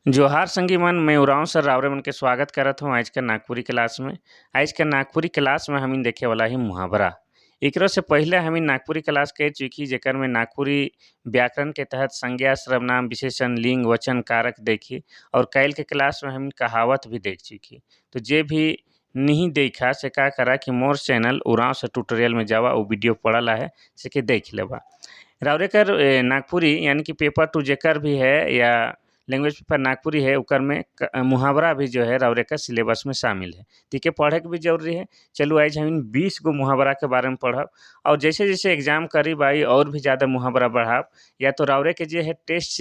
जोहार संगी मन, मैं उरांव सर रावरे मन के स्वागत करत हूँ आज के नागपुरी क्लास में। आज के नागपुरी क्लास में हमिन देखे वाला ही मुहावरा। एकरो से पहले हमिन नागपुरी क्लास कह चुकी जेकर में नागपुरी व्याकरण के तहत संज्ञा, सर्वनाम, विशेषण, लिंग, वचन, कारक देखी और कैल के क्लास में हमिन कहावत भी देख चुकी। तो जे भी नहीं देखा से का करा कि मोर चैनल उरांव से ट्यूटोरियल में जावा वो वीडियो पड़ला है से के देख लेबा। रावरेकर नागपुरी यानी कि पेपर टू जेकर भी है या लैंग्वेज पेपर नागपुरी है ओकर में मुहावरा भी जो है रावरेकर सिलेबस में शामिल है। ठीक है, पढ़े के भी जरूरी है। चलो आज हम 20 गो मुहावरा के बारे में पढ़ब और जैसे जैसे एग्जाम करीब आई और भी ज़्यादा मुहावरा बढ़ाब। या तो रावरे के जे है टेस्ट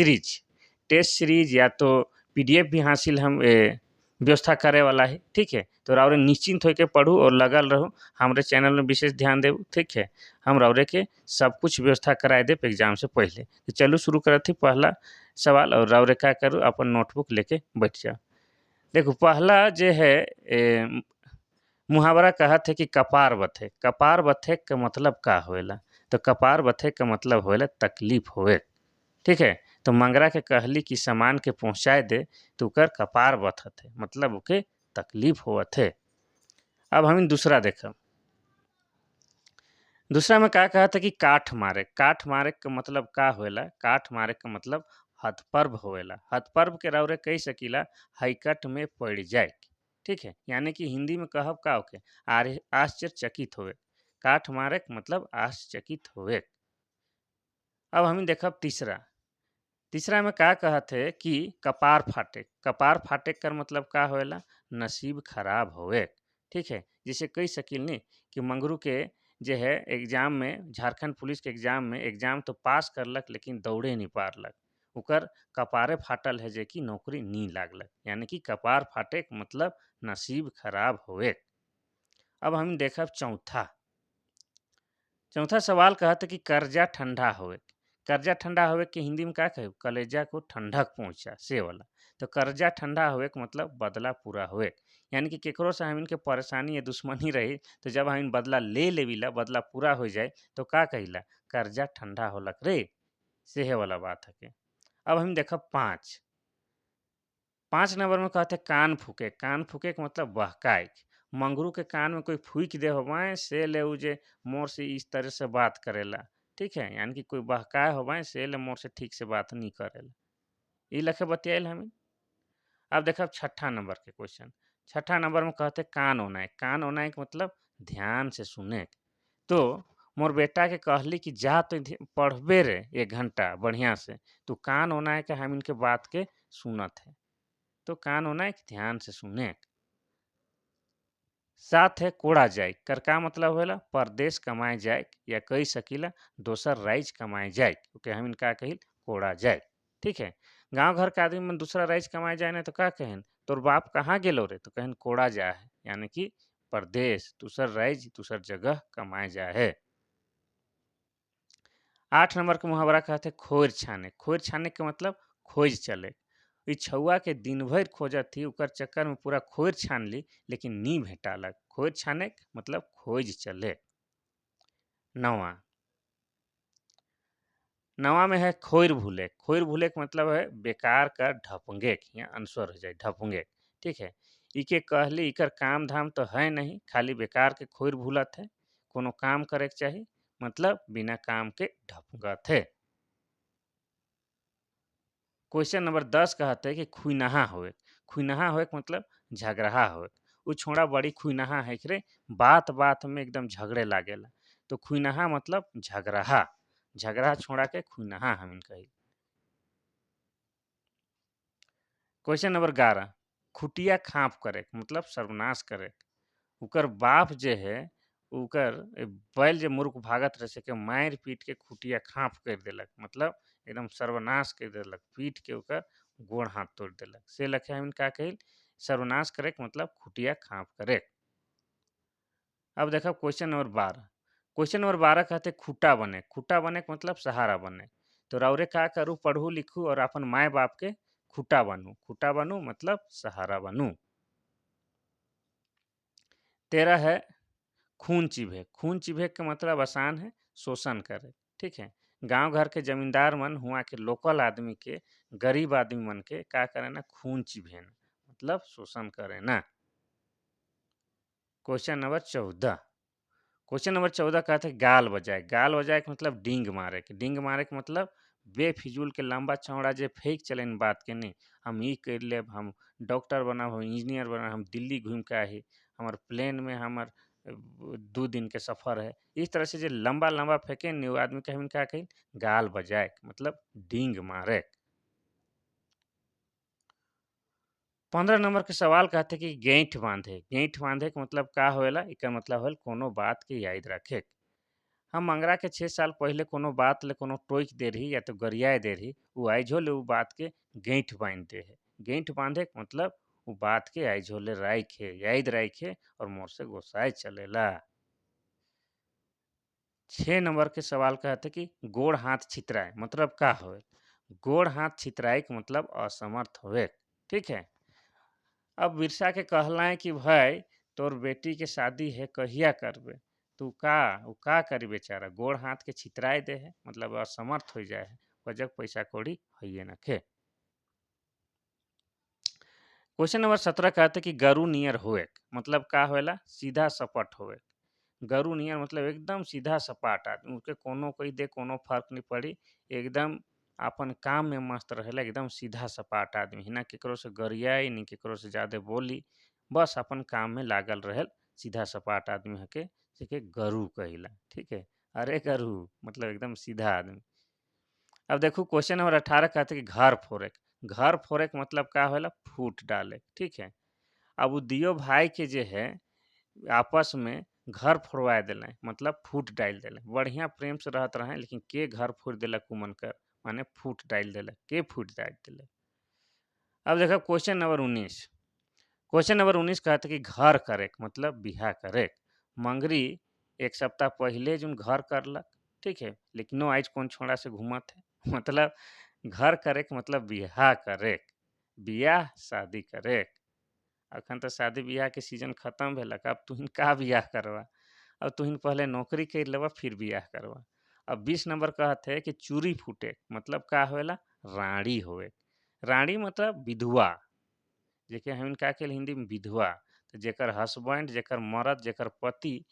सीरीज या तो PDF भी हासिल हम व्यवस्था करे वाला है। ठीक है, तो रावरे निश्चिंत होकर पढ़ू और लगल रहूँ। हमारे चैनल में विशेष ध्यान देव। ठीक है, हम रावरे के सब कुछ व्यवस्था कराए देव एग्जाम से पहले। तो चलो शुरू करत ही पहला सवाल और रावरे का करूँ अपन नोटबुक लेके बैठ जाओ। देखो पहला जे है मुहावरा कहत है कि कपार बथे। कपार बथे का मतलब का होएला? तो कपार बथे का मतलब होएला तकलीफ होए। ठीक है, तो मंगरा के कहली कि सामान के पहुँचाए दे तो ओकर कपार बथत है, मतलब ओके तकलीफ होवत है। अब हम दूसरा देखब। दूसरा में का कहत है कि काठ मारे। काठ मारे का मतलब का होएला? काठ मारे का मतलब हथपर्व होएला। हथपर्व के राउरे कही सकीला हईकट में पड़ जाए। ठीक है, यानी कि हिंदी में कहब का होके आश्चर्यचकित होवे। काठ मारे का मतलब आश्चर्यचकित होवे। अब हम देखब तीसरा। तीसरा में का कहत है कि कपार फाटे। कपार फाटे कर मतलब का होएला? नसीब खराब होवे। ठीक है, जैसे कही सकील नहीं कि मंगरू के जे है एग्जाम में, झारखंड पुलिस के एग्जाम तो पास करलक लेकिन दौड़े नहीं पारलक। ओकर कपारे फाटल है जे कि नौकरी नहीं लागलक। यानी कि कपार फाटे के मतलब नसीब खराब होवे। अब हम देखब चौथा। चौथा सवाल कहता कि कर्जा ठंडा होवे। कर्जा ठंडा होवे के हिंदी में का कहे? कलेजा को ठंडक पहुंचा से वाला। तो कर्जा ठंडा होवे के मतलब बदला पूरा होवे। यानी कि केकरो से हम के परेशानी या दुश्मनी रही तो जब हम बदला ले लेविला, बदला पूरा हो जाए तो का कहिला? कर्जा ठंडा होलक रे, सेहे वाला बात है के। अब हम देखब 5 नंबर में कहते कान फूके। कान फूके के मतलब बहकाए। मंगरू के कान में कोई फूक दे होवाए से ले उ जे मोर से इस तरह से बात करेला। ठीक है, यानी कि कोई बहकाए होवाए से ले मोर से ठीक से बात नहीं करेला। ई लखे बतियाइल हमें। अब देखब छठा नंबर के क्वेश्चन। छठा नंबर में कहते कान ओनाए। कान ओनाए के मतलब ध्यान से सुने। तो मोर बेटा के कहली कि जा तो पढ़बे रे 1 घंटा बढ़िया से, तू कान ओनाए के हम इनके बात के सुनत है। तो कान ओनाए के ध्यान से सुने। साथ है कोड़ा जाए कर का मतलब होला? परदेश कमाए जाए या कही सकीला दोसर राइज कमाए जाए। ओके, हम इनका कही कोड़ा जाए। ठीक है, गांव घर के आदमी में दूसरा राइज कमाए जाए ना तो का कहन? तोर बाप कहाँ गेलो रे? तो कहन कोड़ा जा है, यानी कि परदेश, दूसर राइज, दूसर जगह कमाए जाए है। 8 नंबर के मुहावरा कहते खोर छाने। खोर छाने के मतलब खोज चले। ई छौआ के दिन भर खोजत थी, ओकर चक्कर में पूरा खोर छान ली लेकिन नी भेटालक। खोर छाने के मतलब खोज चले। नवा नवा में है खोर भूले। खोर भूले के मतलब है बेकार का ढपंगे या आंसर हो जाए ढपंगे। ठीक है, इके कहली इकर काम धाम तो है नहीं, खाली बेकार के खोर भूलत है। कोनो काम करे के चाहिए मतलब बिना काम के ढपंगत है। क्वेश्चन नंबर 10 कहते हैं कि खुनहा होए। खुनहा होए के मतलब झगड़हा होए। उ छोड़ा बड़ी खुनहा है रे, बात बात में एकदम झगड़े लागेला। तो खुनहा मतलब झगड़हा। झगड़ा छोड़ा के खुनहा हम कही। क्वेश्चन नंबर 11 खुटिया खाप करे मतलब सर्वनाश करे। उकर बाप जे है उकर बैल जे मूर्ख भागत रहे से के मार पीट के खुटिया खाप कर देलक, मतलब एकदम सर्वनाश कर देलक, पीट के ओकर गोड़ हाथ तोड़ देलक। से लखे हम का कही? सर्वनाश करे के मतलब खुटिया खाप करे। अब देखो क्वेश्चन नंबर 12। क्वेश्चन नंबर 12 कहते खूटा बने। खूटा बने के मतलब सहारा बने। तो राउरे का करूँ? पढ़ू लिखू और अपन माए बाप के खूटा बनू। खूटा बनू मतलब सहारा बनू। 13 है खून चिभे। खून चिभे के मतलब आसान है शोषण करे। ठीक है, गांव घर के जमींदार मन हुआ के लोकल आदमी के गरीब आदमी मन के का करे ना खून चिबेन मतलब शोषण करे ना। Question number 14। क्वेश्चन नंबर 14 कहते हैं गाल बजाए। गाल बजाए के मतलब डींग मारे के। डींग मारे के मतलब बेफिजूल के लंबा चौड़ा जे फेंक चले बात के नहीं, हम ई कर लेब, हम डॉक्टर बनब, हम इंजीनियर बनब, हम दिल्ली घूम के आही, हमार प्लेन में हमार 2 दिन के सफ़र है, इस तरह से जो लंबा लंबा फेंके नहीं वो आदमी कहीं का कहीं गाल बजाए मतलब डींग मारे। 15 नंबर के सवाल कहते कि गेंठ बांधे। गेंठ बांधे के मतलब का होएला, इकर मतलब होल कोनो बात के याद रखे। हम मंगरा के 6 साल पहले कोनो बात ले कोनो टोक दे रही या तो गरियाए दे रही, वो आइजो ले वो बात के गेंठ बांध दे है। गेंठ बांधे के मतलब वो बात के आइजो ले राखे याद राखे और मोर से गोसाए चलेला। 6 नंबर के सवाल कहते कि गोड़ हाथ छितराए मतलब का होए। गोड़ हाथ छितराए के मतलब असमर्थ होए। ठीक है। अब बिरसा के कहलाए कि भाई तोर बेटी के शादी है कहिया करबे, तू का वो का करी बेचारा, गोड़ हाथ के छितराए दे है मतलब असमर्थ हो जाए है, वजह पैसा कौड़ी है न खे। क्वेश्चन नंबर 17 कहते कि गरु नियर होए मतलब का होएला, सीधा सपट होए। गरु नियर मतलब एकदम सीधा सपाट आदमी, उनके कोनो कोई दे कोनो फर्क नहीं पड़ी, एकदम अपन काम में मस्त रहेला, एकदम सीधा सपाट आदमी, ना केकरो से गरियाई नहीं केकरो से ज़्यादा बोली, बस अपन काम में लागल रहेल, सीधा सपाट आदमी हके जेके गरु कहिला। ठीक है। अरे गरु मतलब एकदम सीधा आदमी। अब देखो क्वेश्चन नंबर 18 कहते कि घर फोड़े। घर फोड़े के मतलब का होला, फूट डाले। ठीक है। अब वो दियो भाई के जे है आपस में घर फोड़वा दिले मतलब फूट डाल दिले, बढ़िया प्रेम से रहत रहे लेकिन के घर फोड़ दिलक उमन कर, माने फूट डाल दिलक, के फूट डाल दिलक। अब देखो क्वेश्चन नंबर 19। क्वेश्चन नंबर 19 कहते कि घर करे मतलब बिहा करे। मंगरी 1 सप्ताह पहले जो घर करलक, ठीक है, लेकिन आज कौन छोड़ा से घूमत है मतलब घर करे के मतलब बिहा करे, बियाह शादी करे। अखन तो शादी बियाह के सीजन खत्म भेलक, अब तुहिन का बियाह करवा, अब तुहिन पहले नौकरी कर लेवा फिर बियाह करवा। अब 20 नंबर कहते कि चूरी फूटे मतलब का होएला, राड़ी होए। राड़ी मतलब विधवा, जेके हम का के हिंदी में विधवा, तो जेकर हस्बैंड जेकर मर्द जेकर पति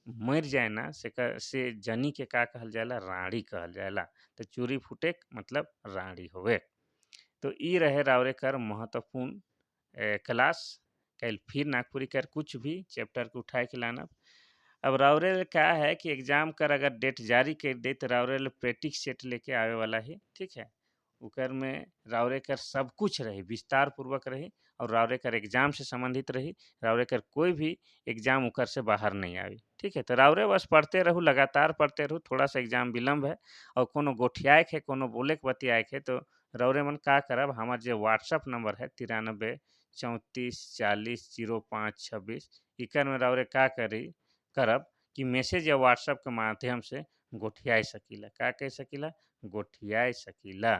मर जाए ना से जनी के का कहल जाला, राड़ी कहल जाला। तो चूरी फूटे मतलब राड़ी होवे। तो ई रहे रावरे कर महत्वपूर्ण क्लास। कल फिर नागपुरी कर कुछ भी चैप्टर को उठाए के लाना। अब रावरे क्या है कि एग्जाम कर अगर डेट जारी कर दे तो रावरे प्रैक्टिस सेट लेके आवे वाला है। ठीक है। उकर में रावरे कर सब कुछ रही विस्तार पूर्वक रही, और रावरे कर एग्जाम से संबंधित रही, रावरे कर कोई भी एग्जाम उकर से बाहर नहीं आई। ठीक है। तो रावरे बस पढ़ते रहूँ, लगातार पढ़ते रहूँ, थोड़ा सा एग्जाम विलम्ब है और कोनो गोठियाए है कोनो बोले के बतियाए है तो रौरे मन का करब, हमार जो व्हाट्सअप नंबर है 93 34 40 05 26, इकर में रौरे का करी करब कि मैसेज या व्हाट्सअप के माध्यम से गोठियाई सकीला, का कह सकीला, गोठियाई सकीला।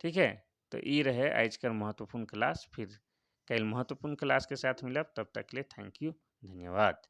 ठीक है। तो ये रहे आज का महत्वपूर्ण क्लास। फिर कल महत्वपूर्ण क्लास के साथ मिलब, तब तक के लिए थैंक यू, धन्यवाद।